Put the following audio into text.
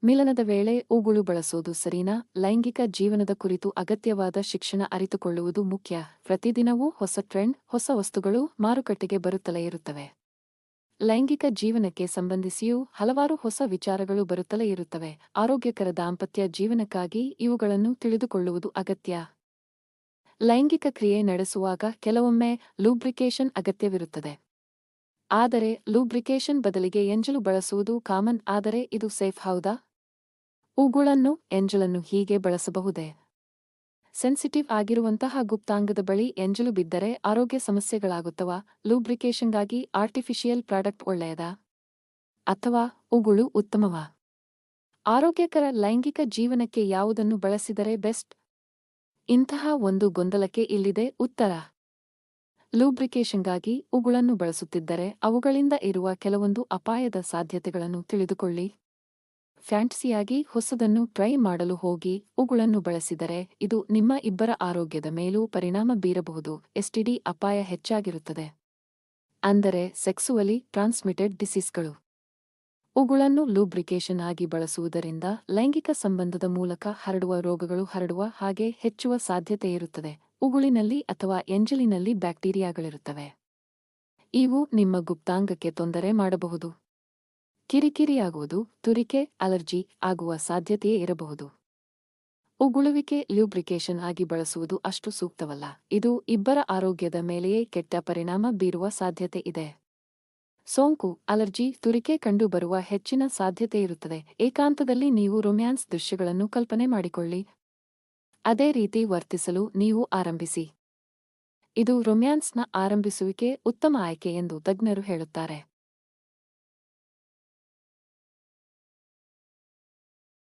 ಮಿಲನದ ವೇಳೆ ಉಗುಳು ಬಳಸೋದು ಸರಿನಾ? ಲೈಂಗಿಕ ಜೀವನದ ಕುರಿತು ಅಗತ್ಯವಾದ ಶಿಕ್ಷಣ ಅರಿತುಕೊಳ್ಳುವುದು ಮುಖ್ಯ. ಪ್ರತಿದಿನವೂ ಹೊಸ ಟ್ರೆಂಡ್, ಹೊಸ ವಸ್ತುಗಳು ಮಾರುಕಟ್ಟೆಗೆ ಬರುತ್ತಲೇ ಇರುತ್ತವೆ. ಲೈಂಗಿಕ ಜೀವನಕ್ಕೆ ಸಂಬಂಧಿಸಿಯೂ ಹಲವಾರು ಹೊಸ ವಿಚಾರಗಳು ಬರುತ್ತಲೇ ಇರುತ್ತವೆ. ಆರೋಗ್ಯಕರ ದಾಂಪತ್ಯ ಜೀವನಕ್ಕಾಗಿ ಇವುಗಳನ್ನು ತಿಳಿದುಕೊಳ್ಳುವುದು ಅಗತ್ಯ. ಲೈಂಗಿಕ ಕ್ರಿಯೆ ನಡೆಸುವಾಗ ಕೆಲವೊಮ್ಮೆ ಲೂಬ್ರಿಕೇಶನ್ ಅಗತ್ಯವಿರುತ್ತದೆ. ಆದರೆ ಲೂಬ್ರಿಕೇಶನ್ ಬದಲಿಗೆ ಎಂಜಲು ಬಳಸುವುದು ಕಾಮನ್. ಆದರೆ ಇದು ಸೇಫ್ ಹೌದಾ? ಉಗುಳನ್ನು, ಎಂಜಲನ್ನು ಹೀಗೆ ಬಳಸಬಹುದೇ? ಸೆನ್ಸಿಟಿವ್ ಆಗಿರುವಂತಹ ಗುಪ್ತಾಂಗದ ಬಳಿ ಎಂಜಲು ಬಿದ್ದರೆ ಆರೋಗ್ಯ ಸಮಸ್ಯೆಗಳಾಗುತ್ತವಾ? ಲೂಬ್ರಿಕೇಶನ್ಗಾಗಿ ಆರ್ಟಿಫಿಷಿಯಲ್ ಪ್ರಾಡಕ್ಟ್ ಒಳ್ಳೆಯದಾ? ಅಥವಾ ಉಗುಳು ಉತ್ತಮವಾ? ಆರೋಗ್ಯಕರ ಲೈಂಗಿಕ ಜೀವನಕ್ಕೆ ಯಾವುದನ್ನು ಬಳಸಿದರೆ ಬೆಸ್ಟ್? ಇಂತಹ ಒಂದು ಗೊಂದಲಕ್ಕೆ ಇಲ್ಲಿದೆ ಉತ್ತರ. ಲೂಬ್ರಿಕೇಶನ್ಗಾಗಿ ಉಗುಳನ್ನು ಬಳಸುತ್ತಿದ್ದರೆ ಅವುಗಳಿಂದ ಇರುವ ಕೆಲವೊಂದು ಅಪಾಯದ ಸಾಧ್ಯತೆಗಳನ್ನು ತಿಳಿದುಕೊಳ್ಳಿ. ಫ್ಯಾಂಟಸಿಯಾಗಿ ಹೊಸದನ್ನು ಟ್ರೈ ಮಾಡಲು ಹೋಗಿ ಉಗುಳನ್ನು ಬಳಸಿದರೆ ಇದು ನಿಮ್ಮ ಇಬ್ಬರ ಆರೋಗ್ಯದ ಮೇಲೂ ಪರಿಣಾಮ ಬೀರಬಹುದು. ಎಸ್ಟಿಡಿ ಅಪಾಯ ಹೆಚ್ಚಾಗಿರುತ್ತದೆ. ಅಂದರೆ ಸೆಕ್ಸುವಲಿ ಟ್ರಾನ್ಸ್ಮಿಟೆಡ್ ಡಿಸೀಸ್ಗಳು. ಉಗುಳನ್ನು ಲೂಬ್ರಿಕೇಶನ್ ಆಗಿ ಬಳಸುವುದರಿಂದ ಲೈಂಗಿಕ ಸಂಬಂಧದ ಮೂಲಕ ಹರಡುವ ರೋಗಗಳು ಹರಡುವ ಹಾಗೆ ಹೆಚ್ಚುವ ಸಾಧ್ಯತೆಯಿರುತ್ತದೆ. ಉಗುಳಿನಲ್ಲಿ ಅಥವಾ ಎಂಜಲಿನಲ್ಲಿ ಬ್ಯಾಕ್ಟೀರಿಯಾಗಳಿರುತ್ತವೆ. ಇವು ನಿಮ್ಮ ಗುಪ್ತಾಂಗಕ್ಕೆ ತೊಂದರೆ ಮಾಡಬಹುದು. ಕಿರಿಕಿರಿಯಾಗುವುದು, ತುರಿಕೆ, ಅಲರ್ಜಿ ಆಗುವ ಸಾಧ್ಯತೆಯೇ ಇರಬಹುದು. ಉಗುಳುವಿಕೆ ಲ್ಯೂಬ್ರಿಕೇಶನ್ ಆಗಿ ಬಳಸುವುದು ಅಷ್ಟು ಸೂಕ್ತವಲ್ಲ. ಇದು ಇಬ್ಬರ ಆರೋಗ್ಯದ ಮೇಲೆಯೇ ಕೆಟ್ಟ ಪರಿಣಾಮ ಬೀರುವ ಸಾಧ್ಯತೆ ಇದೆ. ಸೋಂಕು, ಅಲರ್ಜಿ, ತುರಿಕೆ ಕಂಡುಬರುವ ಹೆಚ್ಚಿನ ಸಾಧ್ಯತೆಯಿರುತ್ತದೆ. ಏಕಾಂತದಲ್ಲಿ ನೀವು ರೊಮ್ಯಾನ್ಸ್ ದೃಶ್ಯಗಳನ್ನು ಕಲ್ಪನೆ ಮಾಡಿಕೊಳ್ಳಿ. ಅದೇ ರೀತಿ ವರ್ತಿಸಲು ನೀವು ಆರಂಭಿಸಿ. ಇದು ರೊಮ್ಯಾನ್ಸ್ನ ಆರಂಭಿಸುವಿಕೆ ಉತ್ತಮ ಆಯ್ಕೆ ಎಂದು ತಜ್ಞರು ಹೇಳುತ್ತಾರೆ.